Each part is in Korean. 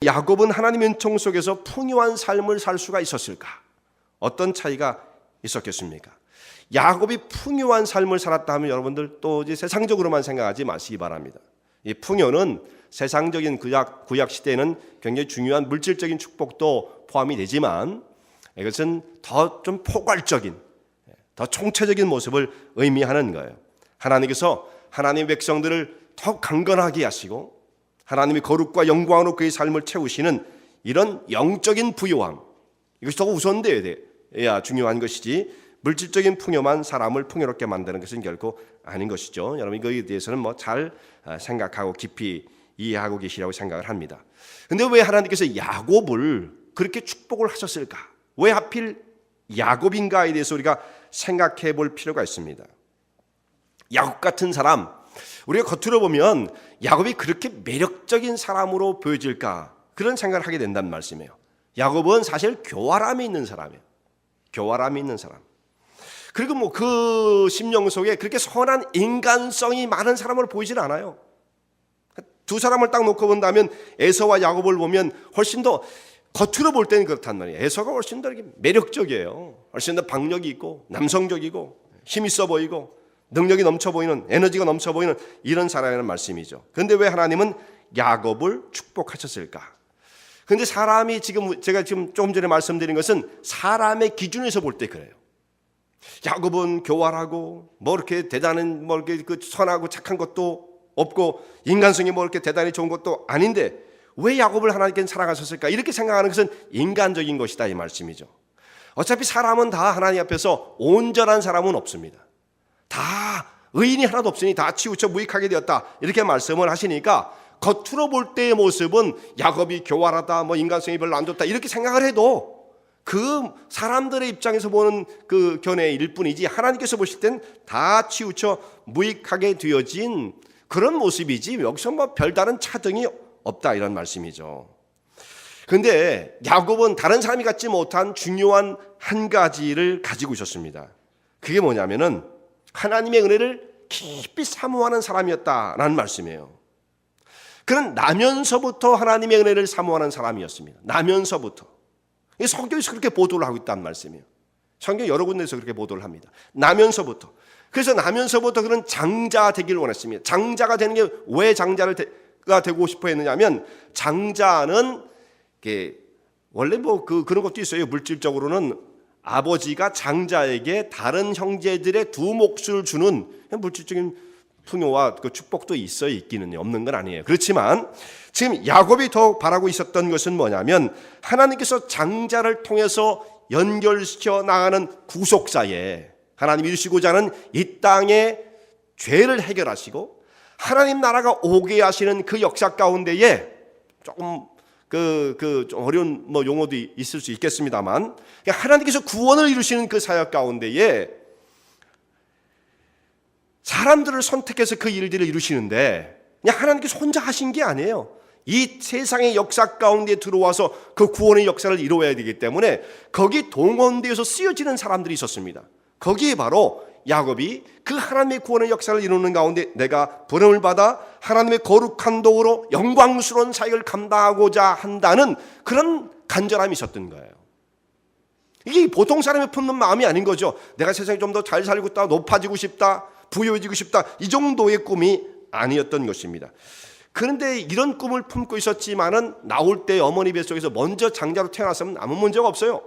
야곱은 하나님의 은총 속에서 풍요한 삶을 살 수가 있었을까? 어떤 차이가 있었겠습니까? 야곱이 풍요한 삶을 살았다 하면 여러분들 또 이제 세상적으로만 생각하지 마시기 바랍니다. 이 풍요는 세상적인 구약 시대에는 굉장히 중요한 물질적인 축복도 포함이 되지만 이것은 더 좀 포괄적인, 더 총체적인 모습을 의미하는 거예요. 하나님께서 하나님의 백성들을 더 강건하게 하시고 하나님의 거룩과 영광으로 그의 삶을 채우시는 이런 영적인 부요함, 이것이 더 우선되어야 중요한 것이지 물질적인 풍요만 사람을 풍요롭게 만드는 것은 결코 아닌 것이죠. 여러분 이거에 대해서는 잘 생각하고 깊이 이해하고 계시라고 생각을 합니다. 그런데 왜 하나님께서 야곱을 그렇게 축복을 하셨을까? 왜 하필 야곱인가에 대해서 우리가 생각해 볼 필요가 있습니다. 야곱 같은 사람, 우리가 겉으로 보면 야곱이 그렇게 매력적인 사람으로 보여질까? 그런 생각을 하게 된다는 말씀이에요. 야곱은 사실 교활함이 있는 사람이에요. 교활함이 있는 사람. 그리고 그 심령 속에 그렇게 선한 인간성이 많은 사람으로 보이질 않아요. 두 사람을 딱 놓고 본다면 에서와 야곱을 보면 훨씬 더 겉으로 볼 때는 그렇단 말이에요. 에서가 훨씬 더 이렇게 매력적이에요. 훨씬 더 박력이 있고 남성적이고 힘 있어 보이고 능력이 넘쳐 보이는, 에너지가 넘쳐 보이는 이런 사람이라는 말씀이죠. 그런데 왜 하나님은 야곱을 축복하셨을까? 그런데 사람이 제가 지금 조금 전에 말씀드린 것은 사람의 기준에서 볼 때 그래요. 야곱은 교활하고 이렇게 대단한 이렇게 선하고 착한 것도 없고 인간성이 이렇게 대단히 좋은 것도 아닌데 왜 야곱을 하나님께서 사랑하셨을까? 이렇게 생각하는 것은 인간적인 것이다 이 말씀이죠. 어차피 사람은 다 하나님 앞에서 온전한 사람은 없습니다. 다 의인이 하나도 없으니 다 치우쳐 무익하게 되었다 이렇게 말씀을 하시니까 겉으로 볼 때의 모습은 야곱이 교활하다 인간성이 별로 안 좋다 이렇게 생각을 해도 그 사람들의 입장에서 보는 그 견해일 뿐이지 하나님께서 보실 땐 다 치우쳐 무익하게 되어진 그런 모습이지 여기서 별다른 차등이 없다 이런 말씀이죠. 그런데 야곱은 다른 사람이 갖지 못한 중요한 한 가지를 가지고 있었습니다. 그게 뭐냐면은 하나님의 은혜를 깊이 사모하는 사람이었다라는 말씀이에요. 그는 나면서부터 하나님의 은혜를 사모하는 사람이었습니다. 나면서부터. 성경에서 그렇게 보도를 하고 있다는 말씀이에요. 성경 여러 군데에서 그렇게 보도를 합니다. 나면서부터. 그래서 나면서부터 그는 장자 되기를 원했습니다. 장자가 되는 게 왜 장자가 되고 싶어 했느냐면 장자는 원래 그런 것도 있어요. 물질적으로는 아버지가 장자에게 다른 형제들의 두 몫을 주는 물질적인 풍요와 그 축복도 있기는 없는 건 아니에요. 그렇지만 지금 야곱이 더 바라고 있었던 것은 뭐냐면 하나님께서 장자를 통해서 연결시켜 나가는 구속사에 하나님이 이루시고자 하는 이 땅의 죄를 해결하시고 하나님 나라가 오게 하시는 그 역사 가운데에 조금 좀 어려운 용어도 있을 수 있겠습니다만 하나님께서 구원을 이루시는 그 사역 가운데에 사람들을 선택해서 그 일들을 이루시는데 그냥 하나님께서 혼자 하신 게 아니에요. 이 세상의 역사 가운데 들어와서 그 구원의 역사를 이루어야 되기 때문에 거기 동원되어서 쓰여지는 사람들이 있었습니다. 거기에 바로 야곱이 그 하나님의 구원의 역사를 이루는 가운데 내가 부름을 받아 하나님의 거룩한 도구로 영광스러운 사역을 감당하고자 한다는 그런 간절함이 있었던 거예요. 이게 보통 사람이 품는 마음이 아닌 거죠. 내가 세상에 좀 더 잘 살고 싶다, 높아지고 싶다, 부유해지고 싶다 이 정도의 꿈이 아니었던 것입니다. 그런데 이런 꿈을 품고 있었지만은 나올 때 어머니 뱃속에서 먼저 장자로 태어났으면 아무 문제가 없어요.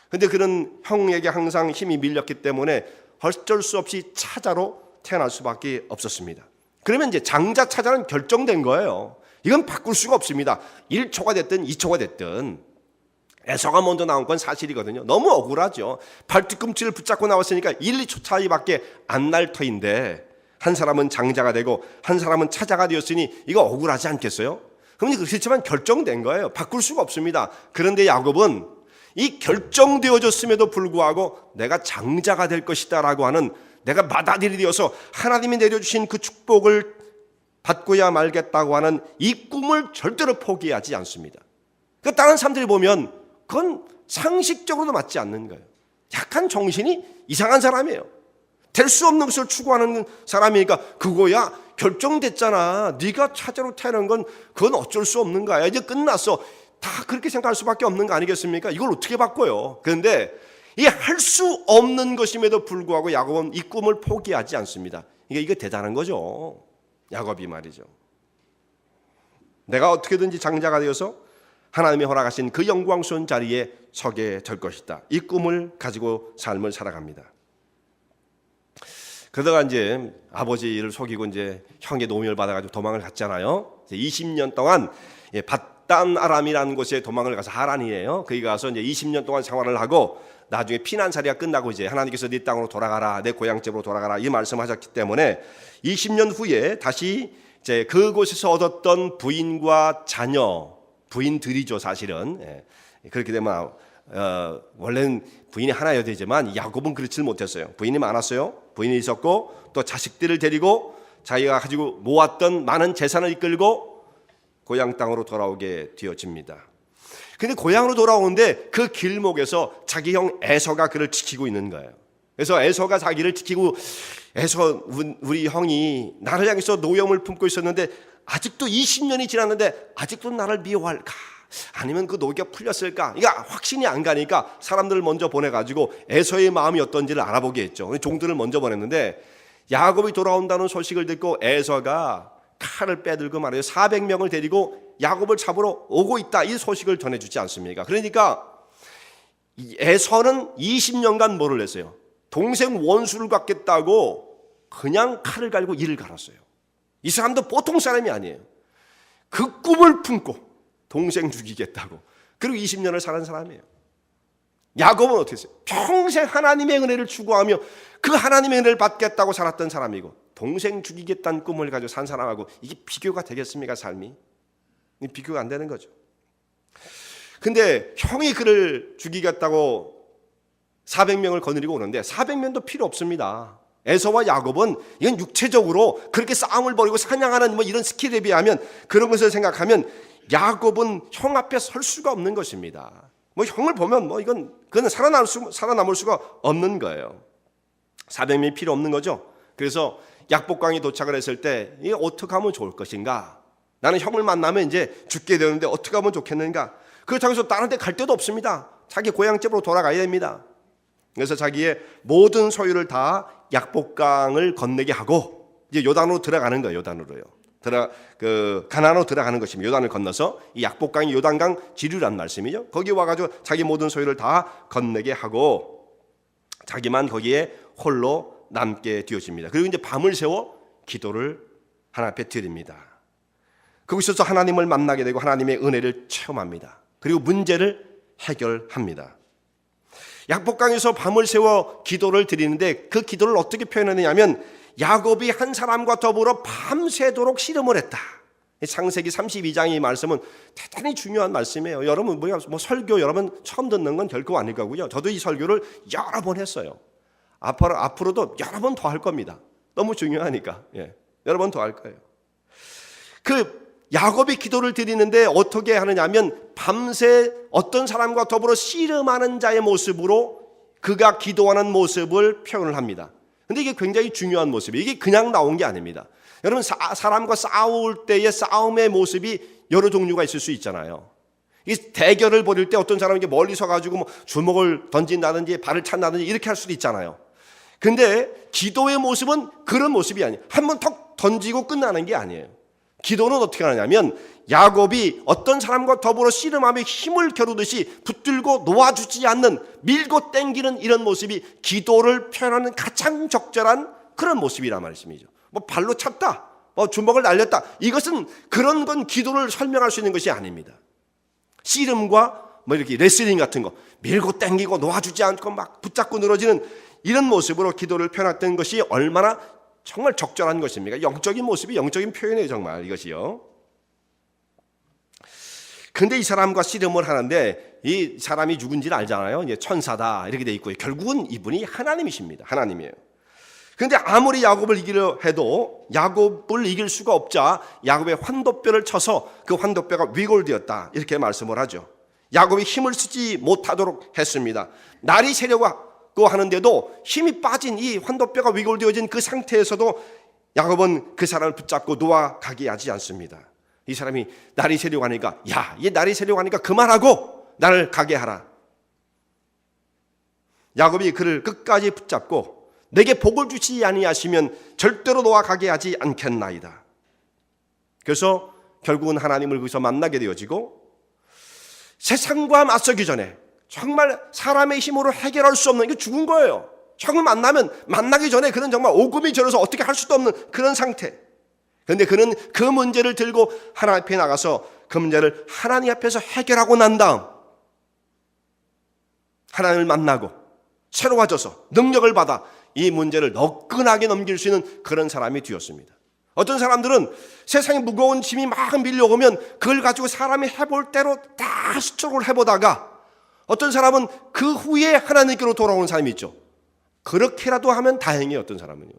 그런데 그런 형에게 항상 힘이 밀렸기 때문에 어쩔 수 없이 차자로 태어날 수밖에 없었습니다. 그러면 이제 장자 차자는 결정된 거예요. 이건 바꿀 수가 없습니다. 1초가 됐든 2초가 됐든 에서가 먼저 나온 건 사실이거든요. 너무 억울하죠. 발뒤꿈치를 붙잡고 나왔으니까 1, 2초 차이밖에 안 날 터인데 한 사람은 장자가 되고 한 사람은 차자가 되었으니 이거 억울하지 않겠어요? 그렇지만 결정된 거예요. 바꿀 수가 없습니다. 그런데 야곱은 이 결정되어졌음에도 불구하고 내가 장자가 될 것이다 라고 하는 내가 맏아들이 되어서 하나님이 내려주신 그 축복을 받고야 말겠다고 하는 이 꿈을 절대로 포기하지 않습니다. 그 다른 사람들이 보면 그건 상식적으로도 맞지 않는 거예요. 약간 정신이 이상한 사람이에요. 될 수 없는 것을 추구하는 사람이니까 그거야 결정됐잖아. 네가 차제로 태어난 건 그건 어쩔 수 없는 거야. 이제 끝났어. 다 그렇게 생각할 수밖에 없는 거 아니겠습니까? 이걸 어떻게 바꿔요? 그런데 이 할 수 없는 것임에도 불구하고 야곱은 이 꿈을 포기하지 않습니다. 이게 대단한 거죠. 야곱이 말이죠. 내가 어떻게든지 장자가 되어서 하나님이 허락하신 그 영광스러운 자리에 서게 될 것이다. 이 꿈을 가지고 삶을 살아갑니다. 그러다가 이제 아버지를 속이고 이제 형의 노임을 받아가지고 도망을 갔잖아요. 20년 동안 밧단 아람이라는 곳에 도망을 가서 하란이에요. 거기 가서 이제 20년 동안 생활을 하고 나중에 피난살이가 끝나고 이제 하나님께서 네 땅으로 돌아가라, 내 고향집으로 돌아가라 이 말씀하셨기 때문에 20년 후에 다시 이제 그곳에서 얻었던 부인과 자녀, 부인들이죠 사실은. 그렇게 되면 원래는 부인이 하나여야 되지만 야곱은 그렇지 못했어요. 부인이 많았어요. 부인이 있었고 또 자식들을 데리고 자기가 가지고 모았던 많은 재산을 이끌고 고향 땅으로 돌아오게 되어집니다. 근데 고향으로 돌아오는데 그 길목에서 자기 형 에서가 그를 지키고 있는 거예요. 그래서 에서가 자기를 지키고 에서 우리 형이 나를 향해서 노여움을 품고 있었는데 아직도 20년이 지났는데 아직도 나를 미워할까? 아니면 그 노기가 풀렸을까? 이게 확신이 안 가니까 사람들을 먼저 보내가지고 에서의 마음이 어떤지를 알아보게 했죠. 종들을 먼저 보냈는데 야곱이 돌아온다는 소식을 듣고 에서가 칼을 빼들고 말이에요. 400명을 데리고 야곱을 잡으러 오고 있다. 이 소식을 전해주지 않습니까? 그러니까 에서는 20년간 뭐를 했어요? 동생 원수를 갖겠다고 그냥 칼을 갈고 이를 갈았어요. 이 사람도 보통 사람이 아니에요. 그 꿈을 품고 동생 죽이겠다고. 그리고 20년을 사는 사람이에요. 야곱은 어떻게 했어요? 평생 하나님의 은혜를 추구하며 그 하나님의 은혜를 받겠다고 살았던 사람이고 동생 죽이겠다는 꿈을 가지고 산 사람하고 이게 비교가 되겠습니까? 삶이? 비교가 안 되는 거죠. 근데 형이 그를 죽이겠다고 400명을 거느리고 오는데 400명도 필요 없습니다. 에서와 야곱은 이건 육체적으로 그렇게 싸움을 벌이고 사냥하는 뭐 이런 스킬에 비하면 그런 것을 생각하면 야곱은 형 앞에 설 수가 없는 것입니다. 뭐 형을 보면 뭐 그건 살아남을 수가 없는 거예요. 400명이 필요 없는 거죠. 그래서 약복강이 도착을 했을 때 이게 어떻게 하면 좋을 것인가? 나는 형을 만나면 이제 죽게 되는데 어떻게 하면 좋겠는가? 그렇다고 해서 다른 데 갈 데도 없습니다. 자기 고향집으로 돌아가야 됩니다. 그래서 자기의 모든 소유를 다 약복강을 건네게 하고 이제 요단으로 들어가는 거예요. 요단으로요. 가나안으로 들어가는 것입니다. 요단을 건너서 이 약복강이 요단강 지류란 말씀이죠. 거기 와가지고 자기 모든 소유를 다 건네게 하고 자기만 거기에 홀로 남게 되어집니다. 그리고 이제 밤을 새워 기도를 하나님 앞에 드립니다. 거기서 하나님을 만나게 되고 하나님의 은혜를 체험합니다. 그리고 문제를 해결합니다. 약복강에서 밤을 새워 기도를 드리는데 그 기도를 어떻게 표현하느냐면 야곱이 한 사람과 더불어 밤새도록 씨름을 했다. 창세기 32장의 말씀은 대단히 중요한 말씀이에요. 여러분 뭐 설교 여러분 처음 듣는 건 결코 아닐 거고요. 저도 이 설교를 여러 번 했어요. 앞으로도 여러 번 더 할 겁니다. 너무 중요하니까. 여러 번 더 할 거예요. 그 야곱이 기도를 드리는데 어떻게 하느냐면 밤새 어떤 사람과 더불어 씨름하는 자의 모습으로 그가 기도하는 모습을 표현을 합니다. 근데 이게 굉장히 중요한 모습이에요. 이게 그냥 나온 게 아닙니다. 여러분 사람과 싸울 때의 싸움의 모습이 여러 종류가 있을 수 있잖아요. 이 대결을 벌일 때 어떤 사람이 멀리 서가지고 뭐 주먹을 던진다든지 발을 찬다든지 이렇게 할 수도 있잖아요. 근데 기도의 모습은 그런 모습이 아니에요. 한번 턱 던지고 끝나는 게 아니에요. 기도는 어떻게 하냐면 야곱이 어떤 사람과 더불어 씨름하며 힘을 겨루듯이 붙들고 놓아주지 않는 밀고 땡기는 이런 모습이 기도를 표현하는 가장 적절한 그런 모습이란 말씀이죠. 뭐 발로 찼다, 뭐 주먹을 날렸다, 이것은 그런 건 기도를 설명할 수 있는 것이 아닙니다. 씨름과 뭐 이렇게 레슬링 같은 거 밀고 땡기고 놓아주지 않고 막 붙잡고 늘어지는 이런 모습으로 기도를 표현했던 것이 얼마나 정말 적절한 것입니까? 영적인 모습이 영적인 표현이에요. 정말 이것이요. 근데 이 사람과 씨름을 하는데 이 사람이 누군지를 알잖아요. 이제 천사다 이렇게 돼 있고요. 결국은 이분이 하나님이십니다. 하나님이에요. 근데 아무리 야곱을 이기려 해도 야곱을 이길 수가 없자 야곱의 환도뼈를 쳐서 그 환도뼈가 위골되었다 이렇게 말씀을 하죠. 야곱이 힘을 쓰지 못하도록 했습니다. 날이 새려고 하는데도 힘이 빠진 이 환도뼈가 위골되어진 그 상태에서도 야곱은 그 사람을 붙잡고 놓아가게 하지 않습니다. 이 사람이 날이 새려고 하니까, 야, 얘 날이 새려고 하니까 그만하고 나를 가게 하라. 야곱이 그를 끝까지 붙잡고 내게 복을 주시 아니하시면 절대로 놓아가게 하지 않겠나이다. 그래서 결국은 하나님을 거기서 만나게 되어지고, 세상과 맞서기 전에 정말 사람의 힘으로 해결할 수 없는, 이거 죽은 거예요. 정말 만나기 전에 그는 정말 오금이 저려서 어떻게 할 수도 없는 그런 상태. 그런데 그는 그 문제를 들고 하나님 앞에 나가서 그 문제를 하나님 앞에서 해결하고 난 다음 하나님을 만나고 새로워져서 능력을 받아 이 문제를 너끈하게 넘길 수 있는 그런 사람이 되었습니다. 어떤 사람들은 세상에 무거운 짐이 막 밀려오면 그걸 가지고 사람이 해볼 대로 다 수적으로 해보다가, 어떤 사람은 그 후에 하나님께로 돌아오는 사람이 있죠. 그렇게라도 하면 다행이에요. 어떤 사람은요.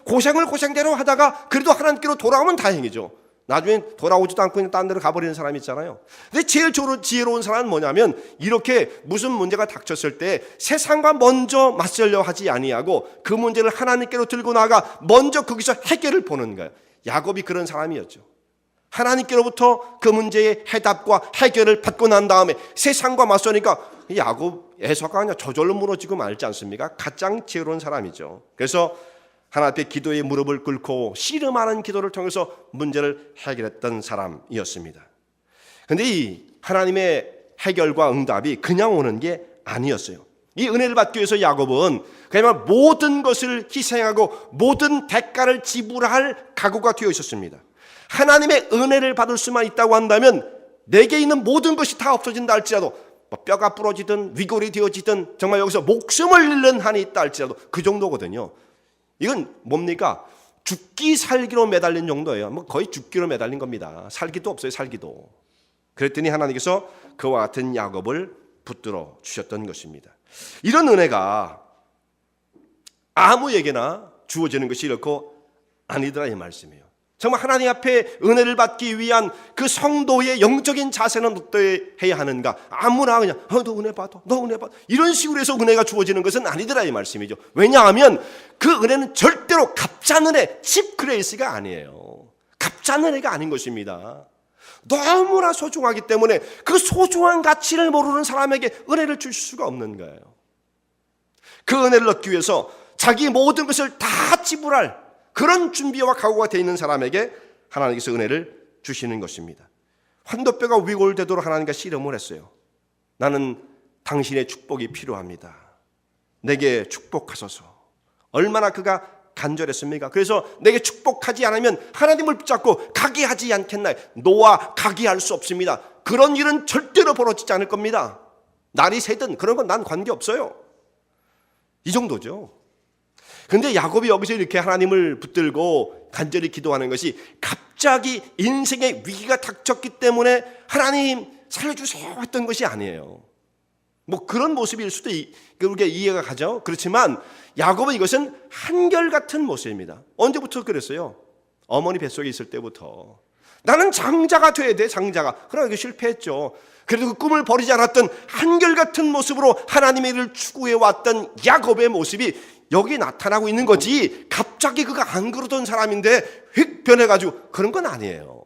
고생을 고생대로 하다가 그래도 하나님께로 돌아오면 다행이죠. 나중에 돌아오지도 않고 그냥 딴 데로 가버리는 사람이 있잖아요. 근데 제일 지혜로운 사람은 뭐냐면, 이렇게 무슨 문제가 닥쳤을 때 세상과 먼저 맞서려 하지 아니하고 그 문제를 하나님께로 들고 나가 먼저 거기서 해결을 보는 거예요. 야곱이 그런 사람이었죠. 하나님께로부터 그 문제의 해답과 해결을 받고 난 다음에 세상과 맞서니까 야곱 에서가 그냥 저절로 무너지고 말지 않습니까? 가장 지혜로운 사람이죠. 그래서 하나님 앞에 기도의 무릎을 꿇고 씨름하는 기도를 통해서 문제를 해결했던 사람이었습니다. 그런데 이 하나님의 해결과 응답이 그냥 오는 게 아니었어요. 이 은혜를 받기 위해서 야곱은 그야말로 모든 것을 희생하고 모든 대가를 지불할 각오가 되어 있었습니다. 하나님의 은혜를 받을 수만 있다고 한다면 내게 있는 모든 것이 다 없어진다 할지라도, 뼈가 부러지든 위골이 되어지든 정말 여기서 목숨을 잃는 한이 있다 할지라도 그 정도거든요. 이건 뭡니까? 죽기 살기로 매달린 정도예요. 거의 죽기로 매달린 겁니다. 살기도 없어요. 살기도. 그랬더니 하나님께서 그와 같은 야곱을 붙들어 주셨던 것입니다. 이런 은혜가 아무에게나 주어지는 것이 이렇고 아니더라 이 말씀이에요. 정말 하나님 앞에 은혜를 받기 위한 그 성도의 영적인 자세는 어떠해야 하는가? 아무나 그냥 너 은혜 받아, 너 은혜 받아, 이런 식으로 해서 은혜가 주어지는 것은 아니더라 이 말씀이죠. 왜냐하면 그 은혜는 절대로 값싼 은혜, 칩 그레이스가 아니에요. 값싼 은혜가 아닌 것입니다. 너무나 소중하기 때문에 그 소중한 가치를 모르는 사람에게 은혜를 줄 수가 없는 거예요. 그 은혜를 얻기 위해서 자기 모든 것을 다 지불할 그런 준비와 각오가 되어 있는 사람에게 하나님께서 은혜를 주시는 것입니다. 환도뼈가 위골되도록 하나님과 씨름을 했어요. 나는 당신의 축복이 필요합니다. 내게 축복하소서. 얼마나 그가 간절했습니까? 그래서 내게 축복하지 않으면 하나님을 붙잡고 가게 하지 않겠나요? 노아 가게 할 수 없습니다. 그런 일은 절대로 벌어지지 않을 겁니다. 날이 새든 그런 건 난 관계없어요. 이 정도죠. 그런데 야곱이 여기서 이렇게 하나님을 붙들고 간절히 기도하는 것이 갑자기 인생의 위기가 닥쳤기 때문에 하나님 살려주세요 했던 것이 아니에요. 그런 모습일 수도 그렇게 이해가 가죠. 그렇지만 야곱은 이것은 한결같은 모습입니다. 언제부터 그랬어요? 어머니 뱃속에 있을 때부터. 나는 장자가 돼야 돼, 장자가. 그러나 이게 실패했죠. 그래도 그 꿈을 버리지 않았던 한결같은 모습으로 하나님의 일을 추구해왔던 야곱의 모습이 여기 나타나고 있는 거지, 갑자기 그가 안 그러던 사람인데 휙 변해가지고 그런 건 아니에요.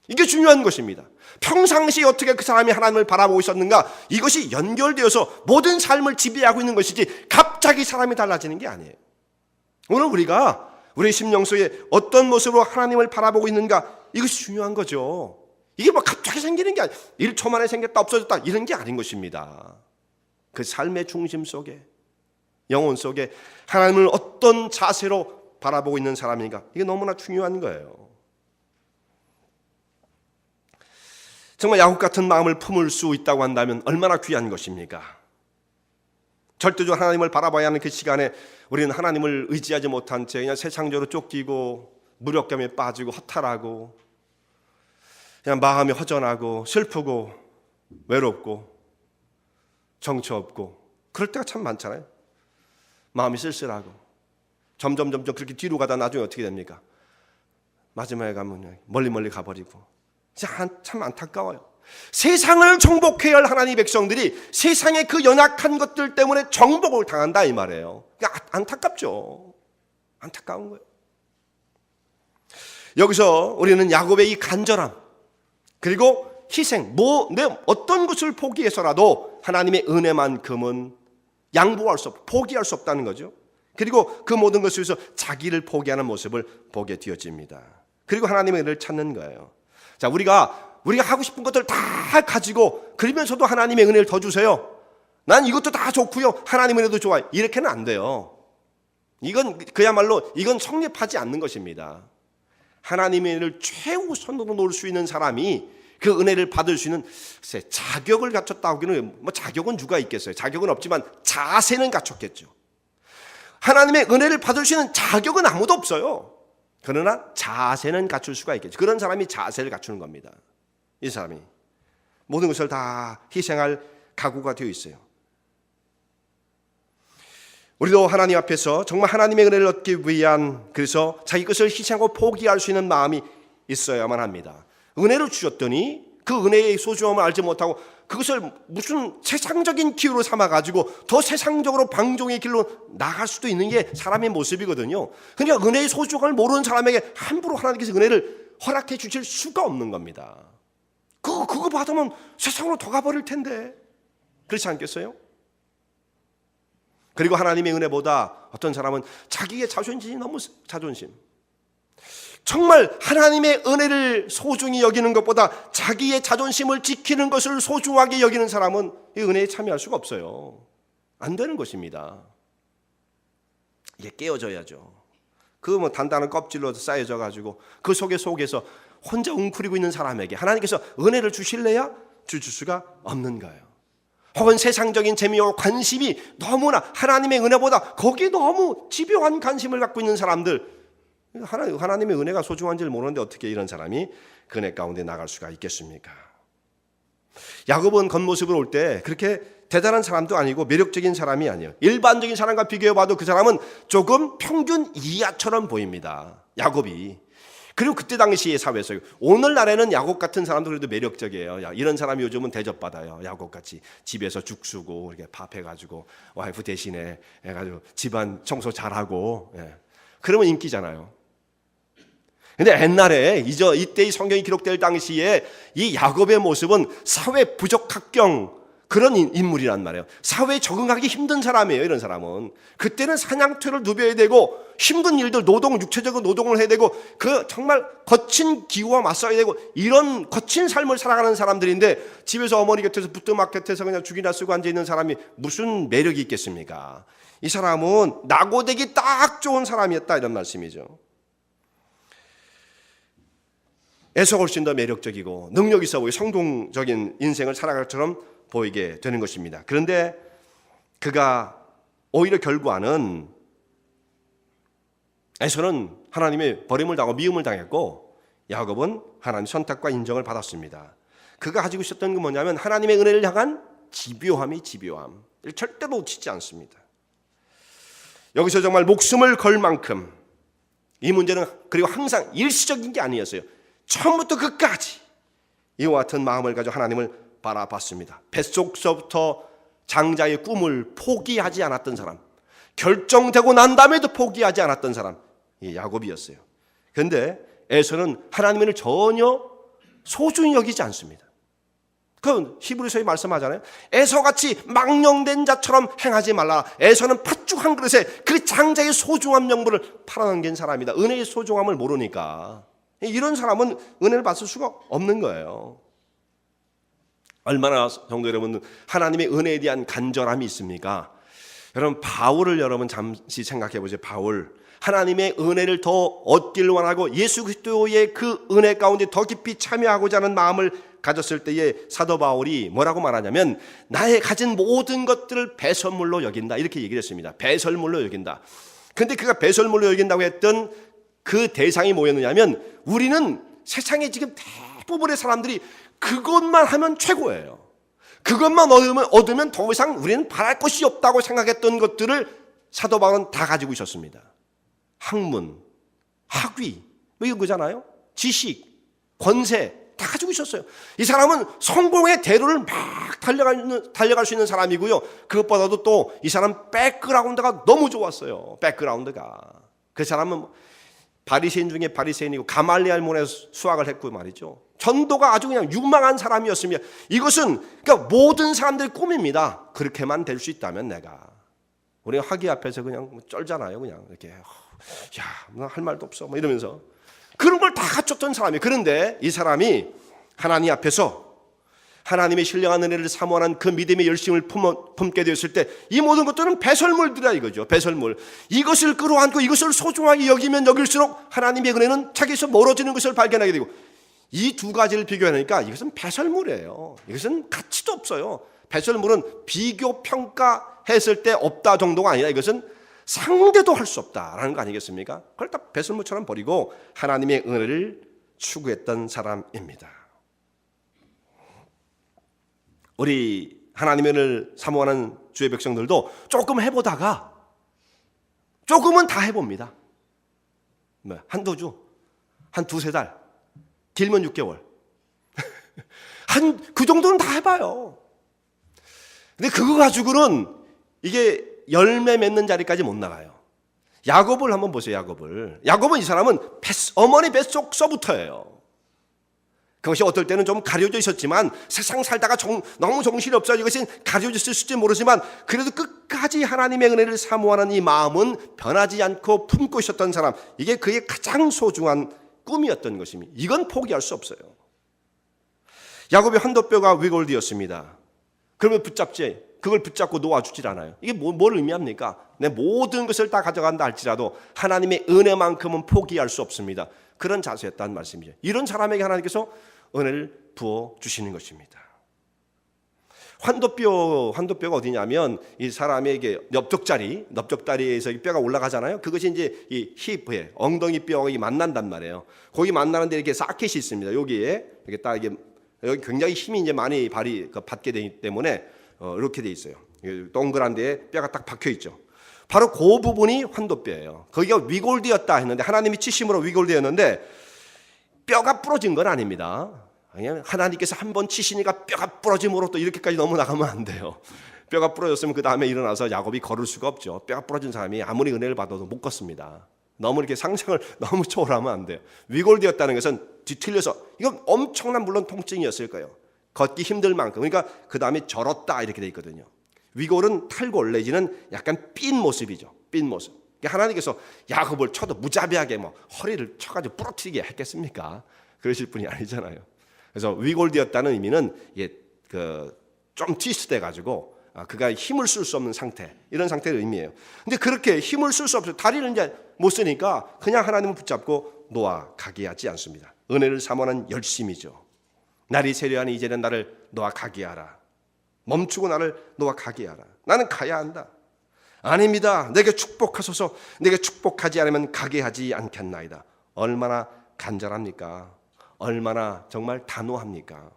이게 중요한 것입니다. 평상시에 어떻게 그 사람이 하나님을 바라보고 있었는가, 이것이 연결되어서 모든 삶을 지배하고 있는 것이지 갑자기 사람이 달라지는 게 아니에요. 오늘 우리가 우리 심령 속에 어떤 모습으로 하나님을 바라보고 있는가, 이것이 중요한 거죠. 이게 갑자기 생기는 게 아니에요. 1초 만에 생겼다 없어졌다 이런 게 아닌 것입니다. 그 삶의 중심 속에, 영혼 속에 하나님을 어떤 자세로 바라보고 있는 사람인가, 이게 너무나 중요한 거예요. 정말 야곱 같은 마음을 품을 수 있다고 한다면 얼마나 귀한 것입니까? 절대적으로 하나님을 바라봐야 하는 그 시간에 우리는 하나님을 의지하지 못한 채 그냥 세상적으로 쫓기고 무력감에 빠지고 허탈하고 그냥 마음이 허전하고 슬프고 외롭고 정처 없고 그럴 때가 참 많잖아요. 마음이 쓸쓸하고 점점 그렇게 뒤로 가다 나중에 어떻게 됩니까? 마지막에 가면 멀리 가버리고 참 안타까워요. 세상을 정복해야 할 하나님의 백성들이 세상의 그 연약한 것들 때문에 정복을 당한다 이 말이에요. 그러니까 안타깝죠. 안타까운 거예요. 여기서 우리는 야곱의 이 간절함, 그리고 희생, 어떤 것을 포기해서라도 하나님의 은혜만큼은 양보할 수 없고 포기할 수 없다는 거죠. 그리고 그 모든 것을 위해서 자기를 포기하는 모습을 보게 되어집니다. 그리고 하나님의 은혜를 찾는 거예요. 자, 우리가 하고 싶은 것들 다 가지고 그러면서도 하나님의 은혜를 더 주세요. 난 이것도 다 좋고요. 하나님의 은혜도 좋아요. 이렇게는 안 돼요. 이건 그야말로 이건 성립하지 않는 것입니다. 하나님의 은혜를 최우선으로 놓을 수 있는 사람이 그 은혜를 받을 수 있는 자격을 갖췄다고 하기는 자격은 누가 있겠어요? 자격은 없지만 자세는 갖췄겠죠. 하나님의 은혜를 받을 수 있는 자격은 아무도 없어요. 그러나 자세는 갖출 수가 있겠죠. 그런 사람이 자세를 갖추는 겁니다. 이 사람이 모든 것을 다 희생할 각오가 되어 있어요. 우리도 하나님 앞에서 정말 하나님의 은혜를 얻기 위한, 그래서 자기 것을 희생하고 포기할 수 있는 마음이 있어야만 합니다. 은혜를 주셨더니 그 은혜의 소중함을 알지 못하고 그것을 무슨 세상적인 기회로 삼아가지고 더 세상적으로 방종의 길로 나갈 수도 있는 게 사람의 모습이거든요. 그러니까 은혜의 소중함을 모르는 사람에게 함부로 하나님께서 은혜를 허락해 주실 수가 없는 겁니다. 그거 받으면 세상으로 더 가버릴 텐데, 그렇지 않겠어요? 그리고 하나님의 은혜보다 어떤 사람은 자기의 자존심이 너무 자존심, 정말 하나님의 은혜를 소중히 여기는 것보다 자기의 자존심을 지키는 것을 소중하게 여기는 사람은 이 은혜에 참여할 수가 없어요. 안 되는 것입니다. 이게 깨어져야죠. 그 단단한 껍질로 쌓여져 가지고 그 속에서 혼자 웅크리고 있는 사람에게 하나님께서 은혜를 주실래야 줄 수가 없는 거예요. 혹은 세상적인 재미와 관심이 너무나 하나님의 은혜보다 거기에 너무 집요한 관심을 갖고 있는 사람들, 하나님의 은혜가 소중한지를 모르는데 어떻게 이런 사람이 그 은혜 가운데 나갈 수가 있겠습니까? 야곱은 겉모습으로 올 때 그렇게 대단한 사람도 아니고 매력적인 사람이 아니에요. 일반적인 사람과 비교해봐도 그 사람은 조금 평균 이하처럼 보입니다. 야곱이. 그리고 그때 당시의 사회에서 오늘날에는 야곱 같은 사람도 그래도 매력적이에요. 이런 사람이 요즘은 대접받아요. 야곱같이 집에서 죽수고 이렇게 밥해가지고 와이프 대신에 해가지고 집안 청소 잘하고, 그러면 인기잖아요. 근데 옛날에 이때의 성경이 기록될 당시에 이 야곱의 모습은 사회 부적합경 그런 인물이란 말이에요. 사회에 적응하기 힘든 사람이에요. 이런 사람은 그때는 사냥터를 누벼야 되고 힘든 일들, 육체적인 노동을 해야 되고 그 정말 거친 기후와 맞서야 되고 이런 거친 삶을 살아가는 사람들인데 집에서 어머니 곁에서 부뚜막 곁에서 그냥 죽이나 쓰고 앉아 있는 사람이 무슨 매력이 있겠습니까? 이 사람은 낙오되기 딱 좋은 사람이었다, 이런 말씀이죠. 에서가 훨씬 더 매력적이고 능력 있어 보이고 성공적인 인생을 살아갈 것처럼 보이게 되는 것입니다. 그런데 그가 오히려 결과는 에서는 하나님의 버림을 당하고 미움을 당했고 야곱은 하나님의 선택과 인정을 받았습니다. 그가 가지고 있었던 게 뭐냐면 하나님의 은혜를 향한 집요함. 절대로 놓치지 않습니다. 여기서 정말 목숨을 걸 만큼 이 문제는 그리고 항상 일시적인 게 아니었어요. 처음부터 끝까지 이와 같은 마음을 가지고 하나님을 바라봤습니다. 뱃속서부터 장자의 꿈을 포기하지 않았던 사람, 결정되고 난 다음에도 포기하지 않았던 사람, 이 야곱이었어요. 그런데 에서는 하나님을 전혀 소중히 여기지 않습니다. 그 히브리서에 말씀하잖아요. 에서같이 망령된 자처럼 행하지 말라. 에서는 팥죽 한 그릇에 그 장자의 소중한 명분을 팔아넘긴 사람이다. 은혜의 소중함을 모르니까 이런 사람은 은혜를 받을 수가 없는 거예요. 얼마나 성도 여러분 하나님의 은혜에 대한 간절함이 있습니까? 여러분 바울을 여러분 잠시 생각해 보세요. 바울 하나님의 은혜를 더 얻기를 원하고 예수 그리스도의 그 은혜 가운데 더 깊이 참여하고자 하는 마음을 가졌을 때에 사도 바울이 뭐라고 말하냐면 나의 가진 모든 것들을 배설물로 여긴다, 이렇게 얘기를 했습니다. 배설물로 여긴다. 근데 그가 배설물로 여긴다고 했던 그 대상이 뭐였느냐면 우리는 세상에 지금 대부분의 사람들이 그것만 하면 최고예요. 그것만 얻으면 더 이상 우리는 바랄 것이 없다고 생각했던 것들을 사도 바울은 다 가지고 있었습니다. 학문, 학위, 뭐 이런 거잖아요. 지식, 권세, 다 가지고 있었어요. 이 사람은 성공의 대로를 막 달려갈 수 있는 사람이고요. 그것보다도 또 이 사람 백그라운드가 너무 좋았어요. 백그라운드가. 그 사람은 바리새인 중에 바리새인이고 가말리엘 문에 수학을 했고 말이죠. 전도가 아주 그냥 유망한 사람이었으며 이것은 그러니까 모든 사람들의 꿈입니다. 그렇게만 될 수 있다면 내가. 우리가 화기 앞에서 그냥 쩔잖아요. 그냥 이렇게 할 말도 없어 뭐 이러면서 그런 걸 다 갖췄던 사람이에요. 그런데 이 사람이 하나님 앞에서 하나님의 신령한 은혜를 사모하는 그 믿음의 열심을 품게 되었을 때 이 모든 것들은 배설물들이라 이거죠. 배설물. 이것을 끌어안고 이것을 소중하게 여기면 여길수록 하나님의 은혜는 자기에서 멀어지는 것을 발견하게 되고 이 두 가지를 비교하니까 이것은 배설물이에요. 이것은 가치도 없어요. 배설물은 비교 평가했을 때 없다 정도가 아니라 이것은 상대도 할 수 없다라는 거 아니겠습니까? 그걸 다 배설물처럼 버리고 하나님의 은혜를 추구했던 사람입니다. 우리 하나님의 은혜를 사모하는 주의 백성들도 조금 해보다가 조금은 다 해봅니다. 한두 주, 한 두세 달, 길면 6개월. 그 정도는 다 해봐요. 근데 그거 가지고는 이게 열매 맺는 자리까지 못 나가요. 야곱을 한번 보세요. 야곱은 이 사람은 어머니 뱃속서부터예요. 그것이 어떨 때는 좀 가려져 있었지만 세상 살다가 너무 정신이 없어 이것이 가려져 있을지 모르지만 그래도 끝까지 하나님의 은혜를 사모하는 이 마음은 변하지 않고 품고 있었던 사람, 이게 그의 가장 소중한 꿈이었던 것입니다. 이건 포기할 수 없어요. 야곱의 환도뼈가 위골드였습니다. 그러면 붙잡지, 그걸 붙잡고 놓아주질 않아요. 이게 뭘 의미합니까? 내 모든 것을 다 가져간다 할지라도 하나님의 은혜만큼은 포기할 수 없습니다. 그런 자세였다는 말씀이죠. 이런 사람에게 하나님께서 은혜를 부어주시는 것입니다. 환도뼈가 어디냐면 이 사람에게 넓적다리에서 뼈가 올라가잖아요. 그것이 이제 이 힙에 엉덩이 뼈가 만난단 말이에요. 거기 만나는데 이렇게 사켓이 있습니다. 여기에 이렇게 딱 이게 여기 굉장히 힘이 이제 많이 받게 되기 때문에 이렇게 돼 있어요. 동그란 데에 뼈가 딱 박혀 있죠. 바로 그 부분이 환도뼈예요. 거기가 위골드였다 했는데 하나님이 치심으로 위골드였는데 뼈가 부러진 건 아닙니다. 그냥 하나님께서 한번 치시니까 뼈가 부러짐으로 또 이렇게까지 넘어나가면 안 돼요. 뼈가 부러졌으면 그 다음에 일어나서 야곱이 걸을 수가 없죠. 뼈가 부러진 사람이 아무리 은혜를 받아도 못 걷습니다. 너무 이렇게 상상을 너무 초월하면 안 돼요. 위골드였다는 것은 뒤틀려서 이건 엄청난 물론 통증이었을 거예요. 걷기 힘들 만큼. 그러니까 그 다음에 절었다 이렇게 돼 있거든요. 위골은 탈골 내지는 약간 삔 모습이죠. 삔 모습. 하나님께서 야곱을 쳐도 무자비하게 허리를 쳐가지고 부러뜨리게 했겠습니까? 그러실 분이 아니잖아요. 그래서 위골드였다는 의미는 이게 좀 트위스트 돼가지고 그가 힘을 쓸 수 없는 상태, 이런 상태를 의미해요. 근데 그렇게 힘을 쓸 수 없어요. 다리를 이제 못 쓰니까 그냥 하나님을 붙잡고 놓아 가게 하지 않습니다. 은혜를 사모하는 열심이죠. 날이 세려하니 이제는 나를 놓아 가게 하라. 멈추고 나를 놓아 가게 하라. 나는 가야 한다. 아닙니다. 내게 축복하소서. 내게 축복하지 않으면 가게 하지 않겠나이다. 얼마나 간절합니까? 얼마나 정말 단호합니까?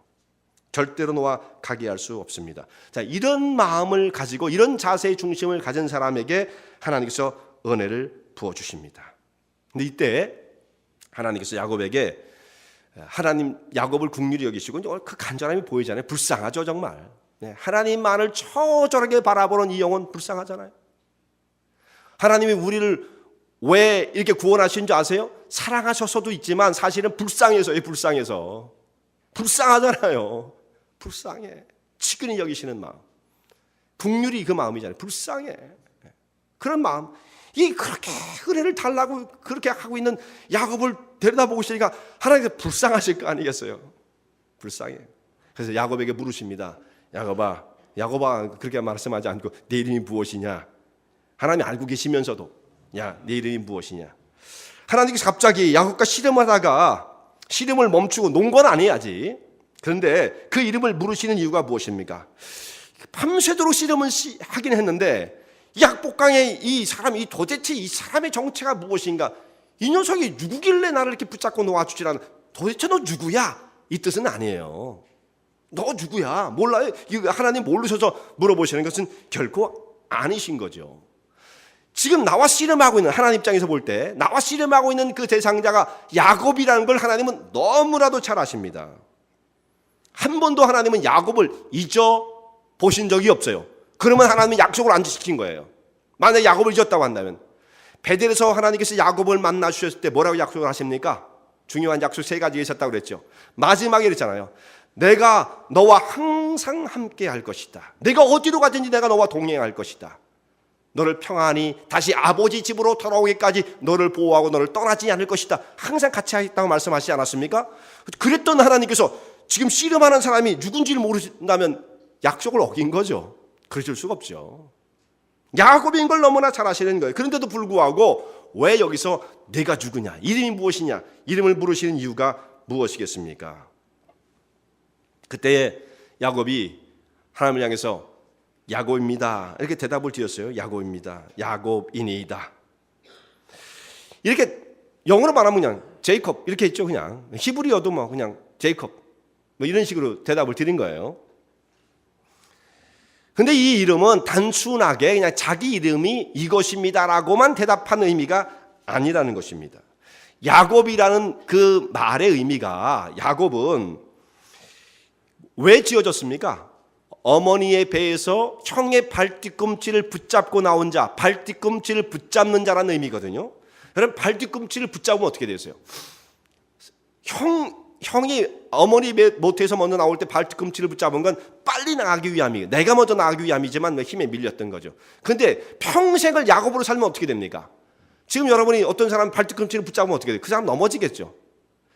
절대로 놓아 가게 할 수 없습니다. 자, 이런 마음을 가지고 이런 자세의 중심을 가진 사람에게 하나님께서 은혜를 부어주십니다. 근데 이때 하나님께서 야곱에게 야곱을 긍휼히 여기시고 그 간절함이 보이잖아요. 불쌍하죠 정말. 하나님만을 처절하게 바라보는 이 영혼 불쌍하잖아요. 하나님이 우리를 왜 이렇게 구원하신 줄 아세요? 사랑하셔서도 있지만 사실은 불쌍해서 불쌍하잖아요. 불쌍해. 치근히 여기시는 마음. 긍휼이 그 마음이잖아요. 불쌍해. 그런 마음. 이 그렇게 은혜를 달라고 그렇게 하고 있는 야곱을 데려다보고 있으니까 하나님께서 불쌍하실 거 아니겠어요? 불쌍해. 그래서 야곱에게 물으십니다. 야곱아 그렇게 말씀하지 않고 내 이름이 무엇이냐? 하나님이 알고 계시면서도 내 이름이 무엇이냐? 하나님께서 갑자기 야곱과 씨름하다가 씨름을 멈추고 놓은 건 아니야지. 그런데 그 이름을 물으시는 이유가 무엇입니까? 밤새도록 씨름을 하긴 했는데 약복강의 이 사람이 도대체 이 사람의 정체가 무엇인가? 이 녀석이 누구길래 나를 이렇게 붙잡고 놓아주질 않아? 도대체 너 누구야? 이 뜻은 아니에요. 너 누구야? 몰라요? 하나님 모르셔서 물어보시는 것은 결코 아니신 거죠. 지금 나와 씨름하고 있는 하나님 입장에서 볼 때 나와 씨름하고 있는 그 대상자가 야곱이라는 걸 하나님은 너무나도 잘 아십니다. 한 번도 하나님은 야곱을 잊어 보신 적이 없어요. 그러면 하나님은 약속을 안 지킨 거예요. 만약에 야곱을 잊었다고 한다면, 베델에서 하나님께서 야곱을 만나 주셨을 때 뭐라고 약속을 하십니까? 중요한 약속 3가지가 있었다고 그랬죠. 마지막에 그랬잖아요. 내가 너와 항상 함께 할 것이다. 내가 어디로 가든지 내가 너와 동행할 것이다. 너를 평안히 다시 아버지 집으로 돌아오기까지 너를 보호하고 너를 떠나지 않을 것이다. 항상 같이 하겠다고 말씀하시지 않았습니까? 그랬던 하나님께서 지금 씨름하는 사람이 누군지를 모르신다면 약속을 어긴 거죠. 그러실 수가 없죠. 야곱인 걸 너무나 잘 아시는 거예요. 그런데도 불구하고 왜 여기서 내가 누구냐, 이름이 무엇이냐, 이름을 물으시는 이유가 무엇이겠습니까? 그때 야곱이 하나님을 향해서 야곱입니다, 이렇게 대답을 드렸어요. 야곱입니다. 야곱이니이다. 이렇게 영어로 말하면 그냥 제이콥 이렇게 했죠. 그냥 히브리어도 뭐 그냥 제이콥 뭐 이런 식으로 대답을 드린 거예요. 근데 이 이름은 단순하게 그냥 자기 이름이 이것입니다라고만 대답하는 의미가 아니라는 것입니다. 야곱이라는 그 말의 의미가, 야곱은 왜 지어졌습니까? 어머니의 배에서 형의 발뒤꿈치를 붙잡고 나온 자, 발뒤꿈치를 붙잡는 자라는 의미거든요. 여러분, 발뒤꿈치를 붙잡으면 어떻게 되세요? 형이 어머니 모태에서 먼저 나올 때 발뒤꿈치를 붙잡은 건 빨리 나가기 위함이에요. 내가 먼저 나가기 위함이지만 힘에 밀렸던 거죠. 근데 평생을 야곱으로 살면 어떻게 됩니까? 지금 여러분이 어떤 사람 발뒤꿈치를 붙잡으면 어떻게 돼요? 그 사람 넘어지겠죠.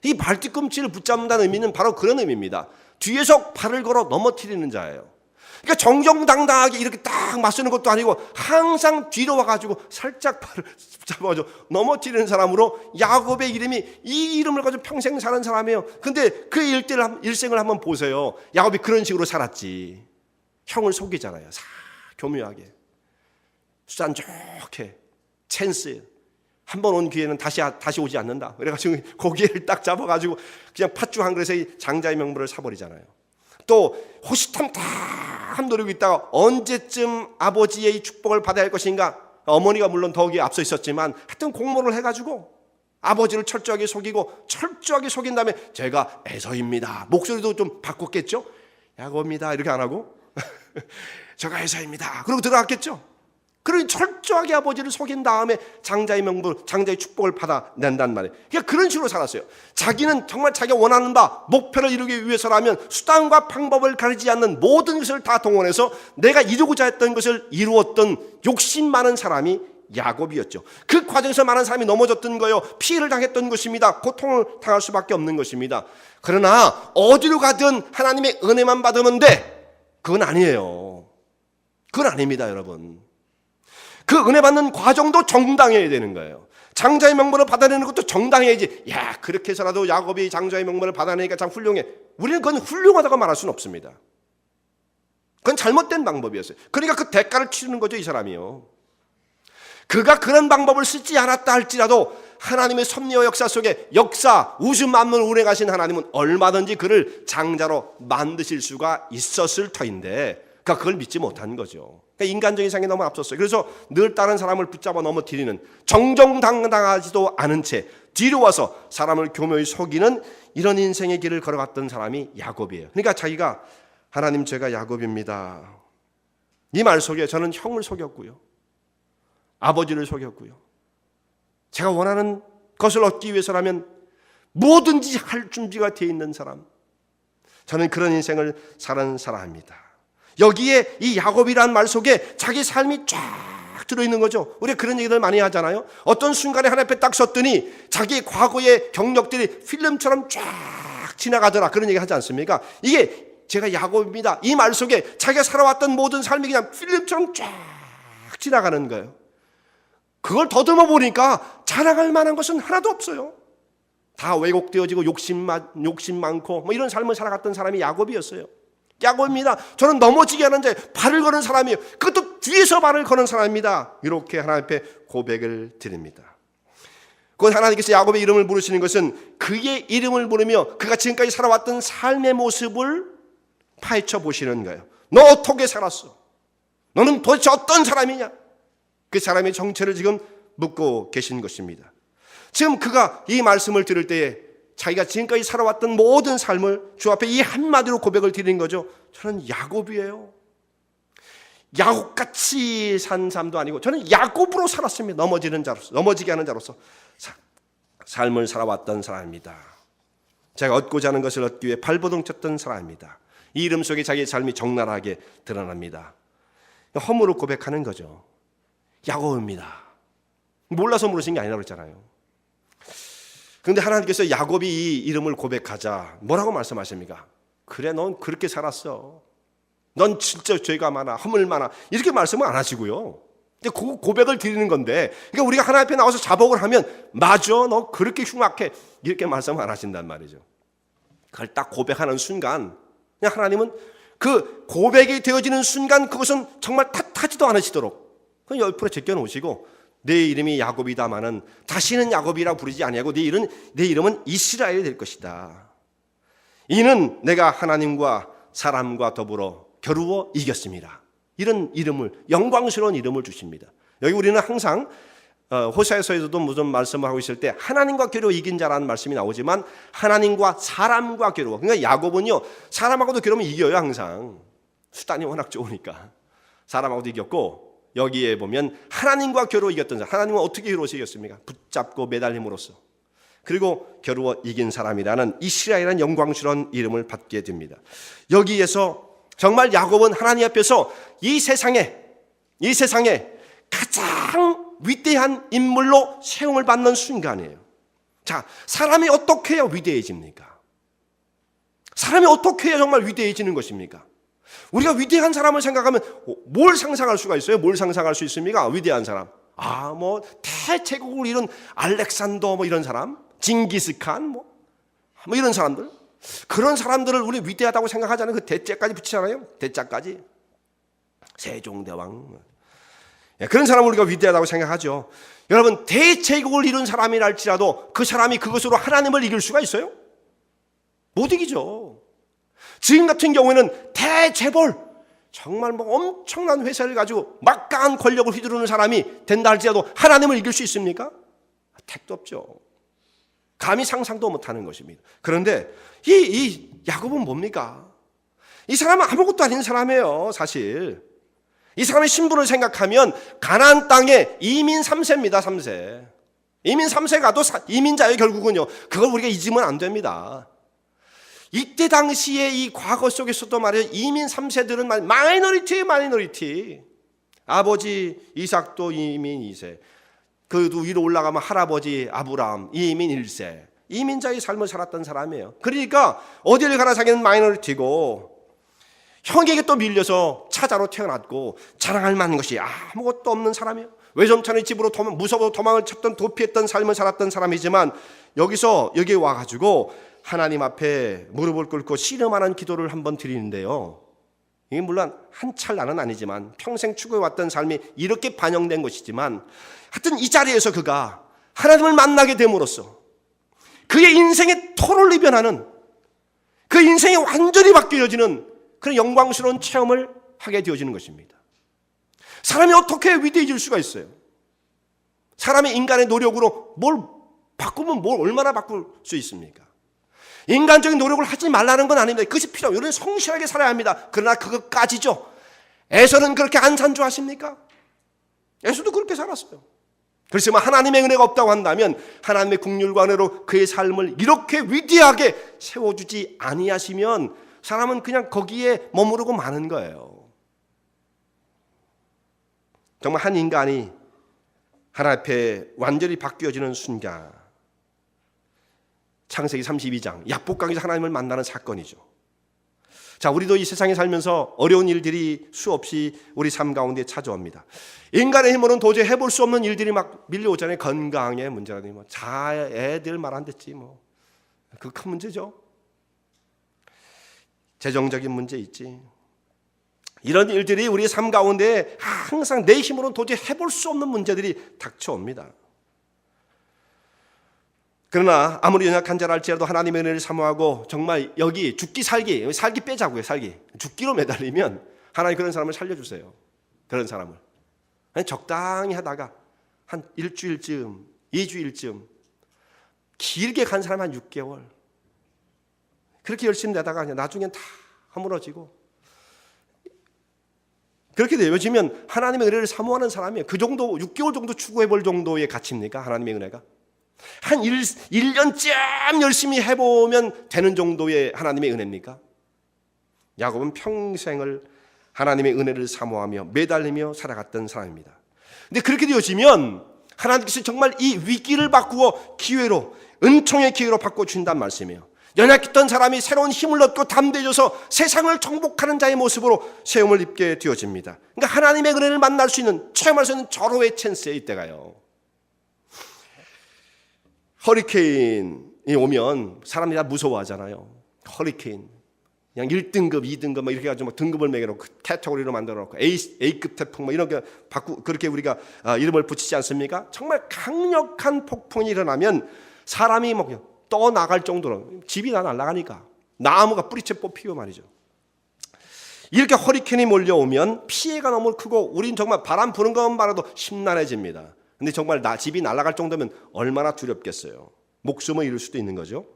이 발뒤꿈치를 붙잡는다는 의미는 바로 그런 의미입니다. 뒤에서 발을 걸어 넘어뜨리는 자예요. 그러니까 정정당당하게 이렇게 딱 맞서는 것도 아니고 항상 뒤로 와가지고 살짝 발을 잡아가지고 넘어뜨리는 사람으로, 야곱의 이름이 이 이름을 가지고 평생 사는 사람이에요. 근데 그 일생을 한번 보세요. 야곱이 그런 식으로 살았지. 형을 속이잖아요. 교묘하게, 수단 좋게, 찬스 한 번 온 기회는 다시 오지 않는다. 그래가지고 고기를 딱 잡아가지고 그냥 팥죽 한 그릇에 장자의 명분을 사버리잖아요. 또 호시탐탐 노리고 있다가 언제쯤 아버지의 축복을 받아야 할 것인가. 어머니가 물론 더욱이 앞서 있었지만 하여튼 공모를 해가지고 아버지를 철저하게 속인 다음에 제가 에서입니다. 목소리도 좀 바꿨겠죠. 야곱입니다 이렇게 안 하고 제가 에서입니다 그러고 들어갔겠죠. 그러니 철저하게 아버지를 속인 다음에 장자의 명분, 장자의 축복을 받아낸단 말이에요. 그러니까 그런 식으로 살았어요. 자기는 정말 자기가 원하는 바, 목표를 이루기 위해서라면 수단과 방법을 가리지 않는 모든 것을 다 동원해서 내가 이루고자 했던 것을 이루었던 욕심 많은 사람이 야곱이었죠. 그 과정에서 많은 사람이 넘어졌던 거예요. 피해를 당했던 것입니다. 고통을 당할 수밖에 없는 것입니다. 그러나 어디로 가든 하나님의 은혜만 받으면 돼. 그건 아니에요. 그건 아닙니다, 여러분. 그 은혜 받는 과정도 정당해야 되는 거예요. 장자의 명분을 받아내는 것도 정당해야지. 야, 그렇게 해서라도 야곱이 장자의 명분을 받아내니까 참 훌륭해. 우리는 그건 훌륭하다고 말할 수는 없습니다. 그건 잘못된 방법이었어요. 그러니까 그 대가를 치르는 거죠, 이 사람이요. 그가 그런 방법을 쓰지 않았다 할지라도 하나님의 섭리와 역사 속에 우주 만물을 운행하신 하나님은 얼마든지 그를 장자로 만드실 수가 있었을 터인데 그러니까 그걸 믿지 못한 거죠. 그러니까 인간적인 생각이 너무 앞섰어요. 그래서 늘 다른 사람을 붙잡아 넘어뜨리는, 정정당당하지도 않은 채 뒤로 와서 사람을 교묘히 속이는 이런 인생의 길을 걸어갔던 사람이 야곱이에요. 그러니까 자기가 하나님, 제가 야곱입니다, 이 말 속에 저는 형을 속였고요, 아버지를 속였고요, 제가 원하는 것을 얻기 위해서라면 뭐든지 할 준비가 되어 있는 사람, 저는 그런 인생을 사는 사람입니다. 여기에 이 야곱이라는 말 속에 자기 삶이 쫙 들어있는 거죠. 우리가 그런 얘기들 많이 하잖아요. 어떤 순간에 하나님 앞에 딱 섰더니 자기 과거의 경력들이 필름처럼 쫙 지나가더라, 그런 얘기 하지 않습니까? 이게 제가 야곱입니다, 이 말 속에 자기가 살아왔던 모든 삶이 그냥 필름처럼 쫙 지나가는 거예요. 그걸 더듬어 보니까 자랑할 만한 것은 하나도 없어요. 다 왜곡되어지고 욕심 많고 뭐 이런 삶을 살아갔던 사람이 야곱이었어요. 야곱입니다, 저는 넘어지게 하는 자에 발을 거는 사람이에요, 그것도 뒤에서 발을 거는 사람입니다, 이렇게 하나님 앞에 고백을 드립니다. 곧 하나님께서 야곱의 이름을 부르시는 것은 그의 이름을 부르며 그가 지금까지 살아왔던 삶의 모습을 파헤쳐 보시는 거예요. 너 어떻게 살았어? 너는 도대체 어떤 사람이냐? 그 사람의 정체를 지금 묻고 계신 것입니다. 지금 그가 이 말씀을 들을 때에 자기가 지금까지 살아왔던 모든 삶을 주 앞에 이 한마디로 고백을 드리는 거죠. 저는 야곱이에요. 야곱같이 산 삶도 아니고 저는 야곱으로 살았습니다. 넘어지는 자로서, 넘어지게 하는 자로서 삶을 살아왔던 사람입니다. 제가 얻고자 하는 것을 얻기 위해 발버둥 쳤던 사람입니다. 이 이름 속에 자기의 삶이 적나라하게 드러납니다. 허물을 고백하는 거죠. 야곱입니다. 몰라서 물으신 게 아니라고 그랬잖아요. 그런데 하나님께서 야곱이 이 이름을 고백하자 뭐라고 말씀하십니까? 그래, 넌 그렇게 살았어. 넌 진짜 죄가 많아, 허물 많아. 이렇게 말씀을 안 하시고요. 근데 그 고백을 드리는 건데, 그러니까 우리가 하나님 앞에 나와서 자복을 하면 맞아, 너 그렇게 흉악해. 이렇게 말씀 안 하신단 말이죠. 그걸 딱 고백하는 순간 그냥 하나님은 그 고백이 되어지는 순간 그것은 정말 탓하지도 않으시도록 그냥 옆으로 제껴놓으시고 내 이름이 야곱이다마는 다시는 야곱이라 부르지 아니하고 내 이름은 이스라엘이 될 것이다. 이는 내가 하나님과 사람과 더불어 겨루어 이겼습니다. 이런 이름을, 영광스러운 이름을 주십니다. 여기 우리는 항상 호세아서에서도 무슨 말씀을 하고 있을 때 하나님과 겨루어 이긴 자라는 말씀이 나오지만 하나님과 사람과 겨루어, 그러니까 야곱은요 사람하고도 겨루면 이겨요. 항상 수단이 워낙 좋으니까 사람하고도 이겼고, 여기에 보면 하나님과 겨루어 이겼던 사람, 하나님은 어떻게 겨루어 이겼습니까? 붙잡고 매달림으로써. 그리고 겨루어 이긴 사람이라는 이스라엘이라는 영광스러운 이름을 받게 됩니다. 여기에서 정말 야곱은 하나님 앞에서 이 세상에 가장 위대한 인물로 세움을 받는 순간이에요. 자, 사람이 어떻게 해야 위대해집니까? 사람이 어떻게 해야 정말 위대해지는 것입니까? 우리가 위대한 사람을 생각하면 뭘 상상할 수가 있어요? 뭘 상상할 수 있습니까? 위대한 사람. 뭐 대제국을 이룬 알렉산더 이런 사람, 징기스칸 이런 사람들. 그런 사람들을 우리 위대하다고 생각하잖아요. 그 대자까지 붙이잖아요. 대자까지. 세종대왕. 그런 사람을 우리가 위대하다고 생각하죠. 여러분, 대제국을 이룬 사람이랄지라도 그 사람이 그것으로 하나님을 이길 수가 있어요? 못 이기죠. 지금 같은 경우에는 대재벌, 정말 엄청난 회사를 가지고 막강한 권력을 휘두르는 사람이 된다 할지라도 하나님을 이길 수 있습니까? 택도 없죠. 감히 상상도 못하는 것입니다. 그런데 이 야곱은 뭡니까? 이 사람은 아무것도 아닌 사람이에요. 사실 이 사람의 신분을 생각하면 가나안 땅에 이민 3세입니다. 3세. 이민 3세 가도 이민자예요. 결국은요. 그걸 우리가 잊으면 안 됩니다. 이때 당시에 이 과거 속에서도 말이에요. 이민 3세들은 마이너리티. 아버지 이삭도 이민 2세. 그 위로 올라가면 할아버지 아브라함 이민 1세. 이민자의 삶을 살았던 사람이에요. 그러니까 어디를 가나 자기는 마이너리티고 형에게 또 밀려서 차자로 태어났고 자랑할 만한 것이 아무것도 없는 사람이에요. 외점촌의 집으로 무서워 도망을 쳤던 도피했던 삶을 살았던 사람이지만 여기에 와가지고 하나님 앞에 무릎을 꿇고 씨름하는 기도를 한번 드리는데요. 이게 물론 한 찰나는 아니지만 평생 추구해왔던 삶이 이렇게 반영된 것이지만 하여튼 이 자리에서 그가 하나님을 만나게 됨으로써 그의 인생의 토롤리 변하는, 그 인생이 완전히 바뀌어지는 그런 영광스러운 체험을 하게 되어지는 것입니다. 사람이 어떻게 위대해질 수가 있어요? 사람이 인간의 노력으로 뭘 바꾸면 뭘 얼마나 바꿀 수 있습니까? 인간적인 노력을 하지 말라는 건 아닙니다. 그것이 필요해요. 우리는 성실하게 살아야 합니다. 그러나 그것까지죠. 에서는 그렇게 안 산주하십니까? 에서도 그렇게 살았어요. 그렇지만 하나님의 은혜가 없다고 한다면 하나님의 긍휼과 은혜로 그의 삶을 이렇게 위대하게 세워주지 아니하시면 사람은 그냥 거기에 머무르고 마는 거예요. 정말 한 인간이 하나님 앞에 완전히 바뀌어지는 순간, 창세기 32장 약복강에서 하나님을 만나는 사건이죠. 자, 우리도 이 세상에 살면서 어려운 일들이 수없이 우리 삶 가운데 찾아옵니다. 인간의 힘으로는 도저히 해볼 수 없는 일들이 막 밀려오잖아요. 건강의 문제라든지 애들 말 안 듣지 그 큰 문제죠. 재정적인 문제 있지. 이런 일들이 우리의 삶 가운데 항상 내 힘으로는 도저히 해볼 수 없는 문제들이 닥쳐옵니다. 그러나 아무리 연약한 자라 할지라도 하나님의 은혜를 사모하고 정말 여기 죽기 살기 빼자고요. 죽기로 매달리면 하나님 그런 사람을 살려주세요. 그런 사람을 적당히 하다가 한 일주일쯤 2주일쯤 길게 간 사람 한 6개월. 그렇게 열심히 내다가 나중엔 다 허물어지고. 그렇게 되어지면 하나님의 은혜를 사모하는 사람이에요. 그 정도 6개월 정도 추구해 볼 정도의 가치입니까? 하나님의 은혜가? 한 1년쯤 열심히 해보면 되는 정도의 하나님의 은혜입니까? 야곱은 평생을 하나님의 은혜를 사모하며 매달리며 살아갔던 사람입니다. 근데 그렇게 되어지면 하나님께서 정말 이 위기를 바꾸어 기회로, 은총의 기회로 바꿔주신다는 말씀이에요. 연약했던 사람이 새로운 힘을 얻고 담대해져서 세상을 정복하는 자의 모습으로 세움을 입게 되어집니다. 그러니까 하나님의 은혜를 만날 수 있는, 체험할 수 있는 절호의 찬스에 이때가요. 허리케인이 오면 사람들이 다 무서워하잖아요. 허리케인. 그냥 1등급, 2등급 막 이렇게 해가지고 등급을 매겨놓고 카테고리로 만들어놓고 A급 태풍 뭐 이런 게 그렇게 우리가 이름을 붙이지 않습니까? 정말 강력한 폭풍이 일어나면 사람이 뭐 떠나갈 정도로 집이 다 날아가니까 나무가 뿌리채 뽑히고 말이죠. 이렇게 허리케인이 몰려오면 피해가 너무 크고 우린 정말 바람 부는 것만 봐도 심란해집니다. 근데 정말 집이 날아갈 정도면 얼마나 두렵겠어요. 목숨을 잃을 수도 있는 거죠.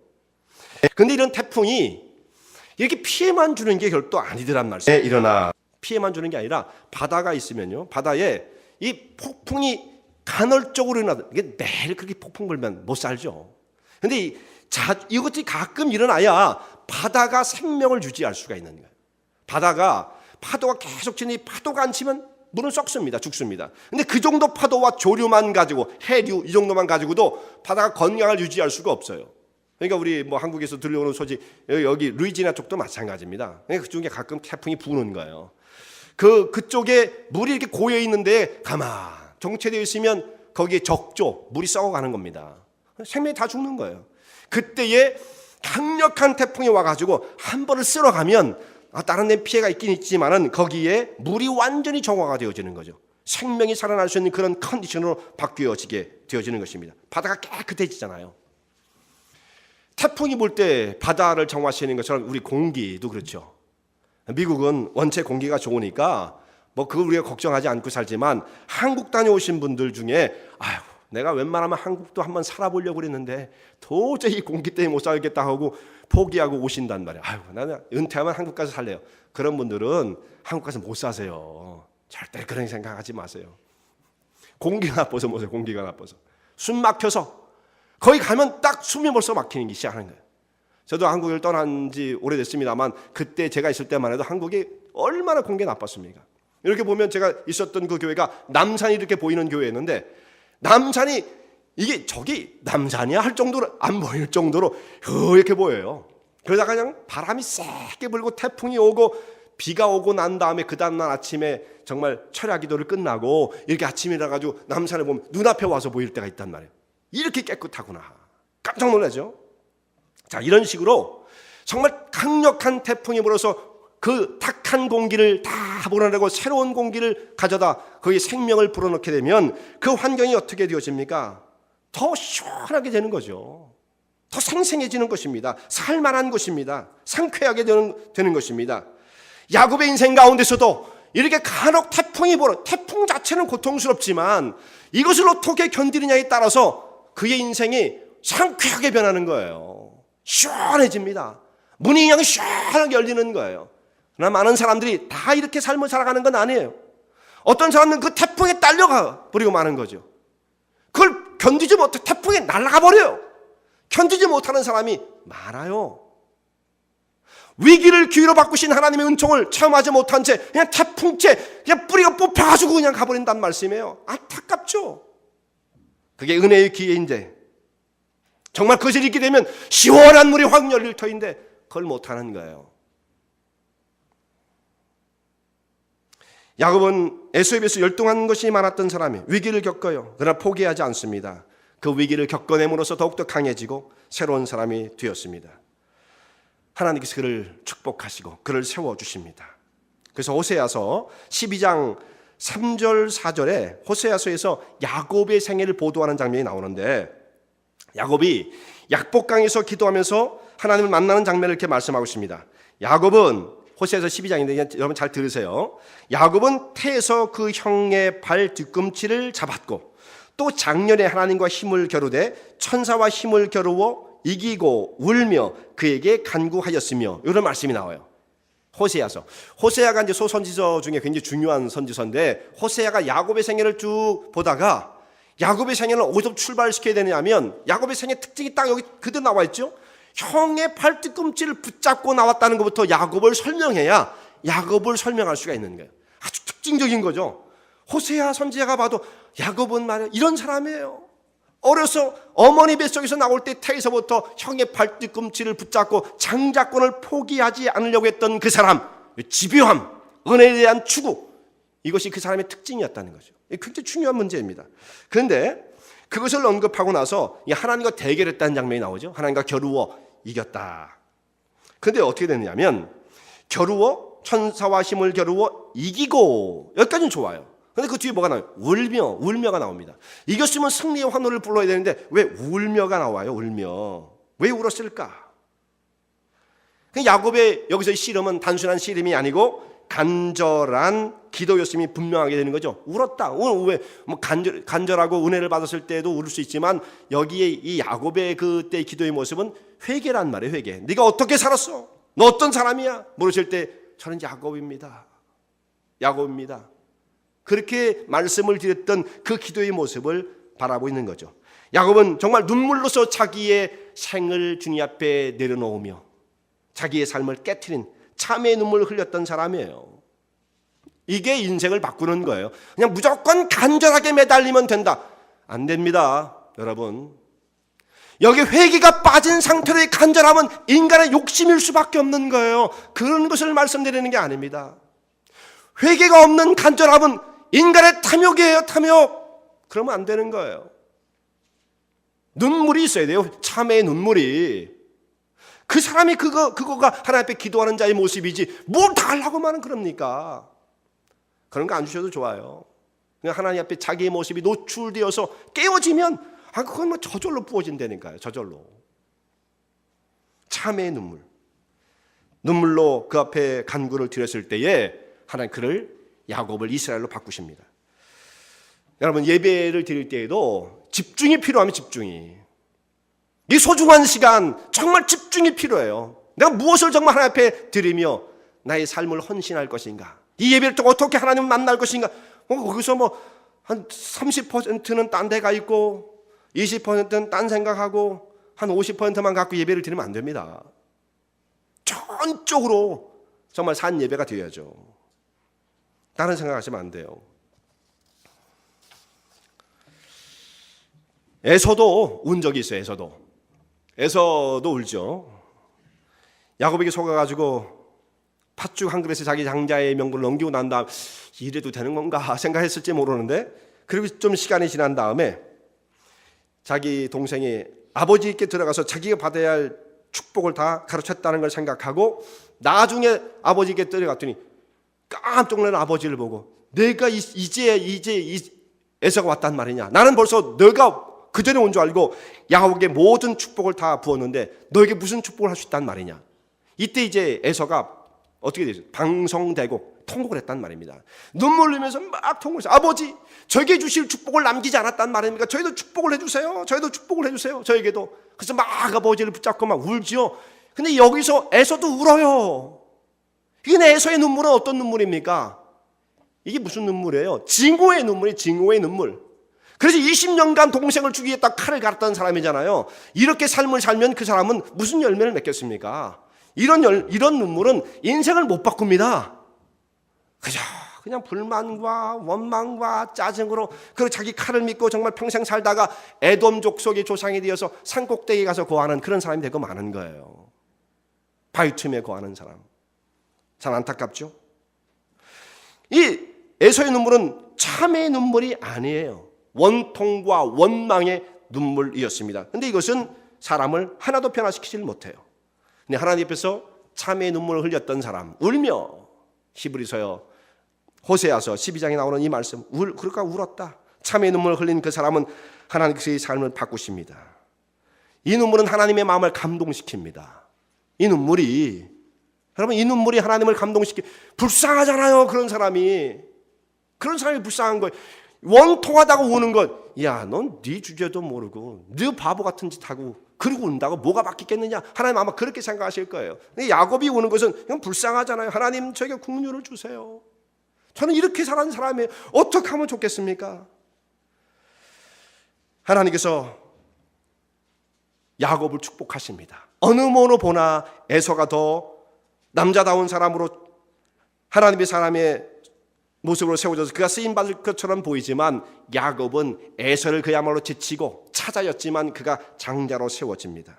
근데 이런 태풍이 이렇게 피해만 주는 게 결도 아니더란 말씀이에요. 일어나 피해만 주는 게 아니라 바다가 있으면요, 바다에 이 폭풍이 간헐적으로 일어나. 이게 매일 그렇게 폭풍 불면 못 살죠. 근데 이것들이 가끔 일어나야 바다가 생명을 유지할 수가 있는 거예요. 바다가 파도가 계속 치니 파도가 안 치면 물은 썩습니다. 죽습니다. 근데 그 정도 파도와 조류만 가지고, 해류 이 정도만 가지고도 바다가 건강을 유지할 수가 없어요. 그러니까 우리 뭐 한국에서 들려오는 소식, 여기 루이지애나 쪽도 마찬가지입니다. 그러니까 그쪽에 가끔 태풍이 부는 거예요. 그쪽에 물이 이렇게 고여 있는데 가만 정체되어 있으면 거기에 적조, 물이 썩어가는 겁니다. 생명이 다 죽는 거예요. 그때에 강력한 태풍이 와가지고 한 번을 쓸어가면 다른 데 피해가 있긴 있지만은 거기에 물이 완전히 정화가 되어지는 거죠. 생명이 살아날 수 있는 그런 컨디션으로 바뀌어지게 되어지는 것입니다. 바다가 깨끗해지잖아요. 태풍이 불 때 바다를 정화시키는 것처럼 우리 공기도 그렇죠. 미국은 원체 공기가 좋으니까 뭐 그걸 우리가 걱정하지 않고 살지만 한국 다녀오신 분들 중에 아유, 내가 웬만하면 한국도 한번 살아보려고 그랬는데 도저히 공기 때문에 못 살겠다 하고 포기하고 오신단 말이에요. 아유, 나는 은퇴하면 한국 가서 살래요. 그런 분들은 한국 가서 못 사세요. 절대 그런 생각하지 마세요. 공기가 나빠서 뭐세요? 공기가 나빠서. 숨 막혀서 거기 가면 딱 숨이 벌써 막히기 시작하는 거예요. 저도 한국을 떠난 지 오래됐습니다만 그때 제가 있을 때만 해도 한국이 얼마나 공기가 나빴습니까? 이렇게 보면 제가 있었던 그 교회가 남산이 이렇게 보이는 교회였는데 남산이 이게 저기 남산이야 할 정도로 안 보일 정도로 이렇게 보여요. 그러다가 그냥 바람이 세게 불고 태풍이 오고 비가 오고 난 다음에 그 다음날 아침에 정말 철야 기도를 끝나고 이렇게 아침에 일어나가지고 남산을 보면 눈앞에 와서 보일 때가 있단 말이에요. 이렇게 깨끗하구나. 깜짝 놀라죠. 자, 이런 식으로 정말 강력한 태풍이 불어서 그 탁한 공기를 다 불어내고 새로운 공기를 가져다 거기에 생명을 불어넣게 되면 그 환경이 어떻게 되어집니까? 더 시원하게 되는 거죠. 더 생생해지는 것입니다. 살만한 것입니다. 상쾌하게 되는 것입니다. 야곱의 인생 가운데서도 이렇게 간혹 태풍이 불어, 태풍 자체는 고통스럽지만 이것을 어떻게 견디느냐에 따라서 그의 인생이 상쾌하게 변하는 거예요. 시원해집니다. 문이 그냥 시원하게 열리는 거예요. 그러나 많은 사람들이 다 이렇게 삶을 살아가는 건 아니에요. 어떤 사람은 그 태풍에 딸려가 버리고 마는 거죠. 그걸 견디지 못해 태풍에 날아가 버려요. 견디지 못하는 사람이 많아요. 위기를 기회로 바꾸신 하나님의 은총을 체험하지 못한 채 그냥 태풍채 그냥 뿌리가 뽑혀가지고 그냥 가버린단 말씀이에요. 안타깝죠. 그게 은혜의 기회인데 정말 그것을 잊게 되면 시원한 물이 확 열릴 터인데 그걸 못하는 거예요. 야곱은 에서에 비해서 열등한 것이 많았던 사람이 위기를 겪어요. 그러나 포기하지 않습니다. 그 위기를 겪어냄으로써 더욱더 강해지고 새로운 사람이 되었습니다. 하나님께서 그를 축복하시고 그를 세워주십니다. 그래서 호세아서 12장 3절 4절에 호세아서에서 야곱의 생애를 보도하는 장면이 나오는데 야곱이 약복강에서 기도하면서 하나님을 만나는 장면을 이렇게 말씀하고 있습니다. 야곱은 호세아서 12장인데 여러분 잘 들으세요. 야곱은 태에서 그 형의 발 뒤꿈치를 잡았고 또 작년에 하나님과 힘을 겨루되 천사와 힘을 겨루어 이기고 울며 그에게 간구하였으며 이런 말씀이 나와요. 호세아서. 호세아가 이제 소선지서 중에 굉장히 중요한 선지서인데 호세아가 야곱의 생애를 쭉 보다가 야곱의 생애를 어디서 출발시켜야 되느냐면 야곱의 생애 특징이 딱 여기 그대로 나와 있죠. 형의 발뒤꿈치를 붙잡고 나왔다는 것부터 야곱을 설명해야 야곱을 설명할 수가 있는 거예요. 아주 특징적인 거죠. 호세아 선지자가 봐도 야곱은 말이야 이런 사람이에요. 어려서 어머니 뱃속에서 나올 때 태에서부터 형의 발뒤꿈치를 붙잡고 장자권을 포기하지 않으려고 했던 그 사람, 집요함, 은혜에 대한 추구, 이것이 그 사람의 특징이었다는 거죠. 굉장히 중요한 문제입니다. 그런데 그것을 언급하고 나서 하나님과 대결했다는 장면이 나오죠. 하나님과 겨루어 이겼다. 그런데 어떻게 됐냐면 겨루어 천사와 힘을 겨루어 이기고, 여기까지는 좋아요. 그런데 그 뒤에 뭐가 나와요? 울며가 나옵니다. 이겼으면 승리의 환호를 불러야 되는데 왜 울며가 나와요? 울며. 왜 울었을까? 야곱의 여기서의 씨름은 단순한 씨름이 아니고 간절한 기도였음이 분명하게 되는 거죠. 울었다. 왜 간절하고 은혜를 받았을 때도 울을 수 있지만 여기에 이 야곱의 그때의 기도의 모습은 회개란 말이에요. 회개. 네가 어떻게 살았어? 너 어떤 사람이야? 물으실 때 저는 야곱입니다. 야곱입니다. 그렇게 말씀을 드렸던 그 기도의 모습을 바라보고 있는 거죠. 야곱은 정말 눈물로서 자기의 생을 주님 앞에 내려놓으며 자기의 삶을 깨트린 참의 눈물을 흘렸던 사람이에요. 이게 인생을 바꾸는 거예요. 그냥 무조건 간절하게 매달리면 된다. 안 됩니다, 여러분. 여기 회개가 빠진 상태로의 간절함은 인간의 욕심일 수밖에 없는 거예요. 그런 것을 말씀드리는 게 아닙니다. 회개가 없는 간절함은 인간의 탐욕이에요, 탐욕. 그러면 안 되는 거예요. 눈물이 있어야 돼요. 참의 눈물이. 그 사람이 그거가 하나님 앞에 기도하는 자의 모습이지 뭘 달라고 말은 그럽니까? 그런 거 안 주셔도 좋아요. 그냥 하나님 앞에 자기의 모습이 노출되어서 깨어지면 그건 뭐 저절로 부어진다니까요. 저절로. 참의 눈물. 눈물로 그 앞에 간구를 드렸을 때에 하나님 그를 야곱을 이스라엘로 바꾸십니다. 여러분 예배를 드릴 때에도 집중이 필요하면 집중이. 이 소중한 시간 정말 집중이 필요해요. 내가 무엇을 정말 하나님 앞에 드리며 나의 삶을 헌신할 것인가? 이 예배를 또 어떻게 하나님을 만날 것인가? 거기서 한 30%는 딴 데가 있고 20%는 딴 생각하고 한 50%만 갖고 예배를 드리면 안 됩니다. 전적으로 정말 산 예배가 되어야죠. 다른 생각하시면 안 돼요. 에서도 운 적이 있어요. 에서도 울죠. 야곱에게 속아가지고 팥죽 한 그릇에 자기 장자의 명분을 넘기고 난 다음 이래도 되는 건가 생각했을지 모르는데 그리고 좀 시간이 지난 다음에 자기 동생이 아버지께 들어가서 자기가 받아야 할 축복을 다 가르쳤다는 걸 생각하고 나중에 아버지께 들어갔더니 깜짝 놀란 아버지를 보고 내가 이제 에서가 왔단 말이냐. 나는 벌써 너가 그 전에 온 줄 알고 야곱에게 모든 축복을 다 부었는데 너에게 무슨 축복을 할 수 있단 말이냐. 이때 이제 에서가 어떻게 되죠? 방송되고 통곡을 했단 말입니다. 눈물 흘리면서 막 통곡했어요. 아버지, 저에게 주실 축복을 남기지 않았단 말입니까? 저희도 축복을 해주세요. 저희도 축복을 해주세요. 저에게도. 그래서 막 아버지를 붙잡고 막 울지요. 근데 여기서 에서도 울어요. 이게 에서의 눈물은 어떤 눈물입니까? 이게 무슨 눈물이에요? 증오의 눈물이 증오의 눈물. 그래서 20년간 동생을 죽이겠다 칼을 갈았던 사람이잖아요. 이렇게 삶을 살면 그 사람은 무슨 열매를 맺겠습니까? 이런 눈물은 인생을 못 바꿉니다. 그냥 불만과 원망과 짜증으로 그리고 자기 칼을 믿고 정말 평생 살다가 에돔 족속의 조상이 되어서 산꼭대기에 가서 거하는 그런 사람이 되고 마는 거예요. 바위 틈에 거하는 사람. 참 안타깝죠? 이 에서의 눈물은 참의 눈물이 아니에요. 원통과 원망의 눈물이었습니다. 그런데 이것은 사람을 하나도 변화시키지 못해요. 근데 하나님 앞에서 참의 눈물을 흘렸던 사람, 울며 히브리서요 호세아서 12장에 나오는 이 말씀, 그러니까 울었다. 참의 눈물을 흘린 그 사람은 하나님께서의 삶을 바꾸십니다. 이 눈물은 하나님의 마음을 감동시킵니다. 이 눈물이 하나님을 감동시키. 불쌍하잖아요. 그런 사람이 불쌍한 거예요. 원통하다고 우는 것, 야, 넌 네 주제도 모르고 네 바보 같은 짓 하고 그러고 운다고 뭐가 바뀌겠느냐? 하나님 아마 그렇게 생각하실 거예요. 야곱이 우는 것은 그냥 불쌍하잖아요. 하나님 저에게 긍휼을 주세요. 저는 이렇게 살아는 사람이에요. 어떻게 하면 좋겠습니까? 하나님께서 야곱을 축복하십니다. 어느 모로 보나 에서가 더 남자다운 사람으로 하나님의 사람의 모습으로 세워져서 그가 쓰임받을 것처럼 보이지만 야곱은 에서를 그야말로 제치고 찾아였지만 그가 장자로 세워집니다.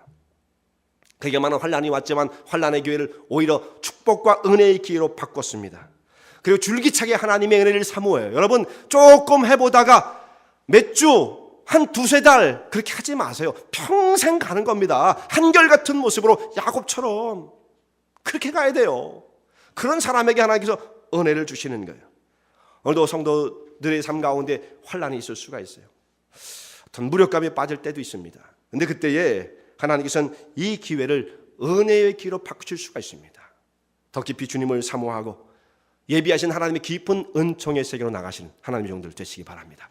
그에게 많은 환난이 왔지만 환난의 기회를 오히려 축복과 은혜의 기회로 바꿨습니다. 그리고 줄기차게 하나님의 은혜를 사모해요. 여러분 조금 해보다가 몇 주, 한 두세 달 그렇게 하지 마세요. 평생 가는 겁니다. 한결같은 모습으로 야곱처럼 그렇게 가야 돼요. 그런 사람에게 하나님께서 은혜를 주시는 거예요. 오늘도 성도들의 삶 가운데 환난이 있을 수가 있어요. 어떤 무력감에 빠질 때도 있습니다. 그런데 그때에 하나님께서는 이 기회를 은혜의 기회로 바꾸실 수가 있습니다. 더 깊이 주님을 사모하고 예비하신 하나님의 깊은 은총의 세계로 나가시는 하나님의 종들 되시기 바랍니다.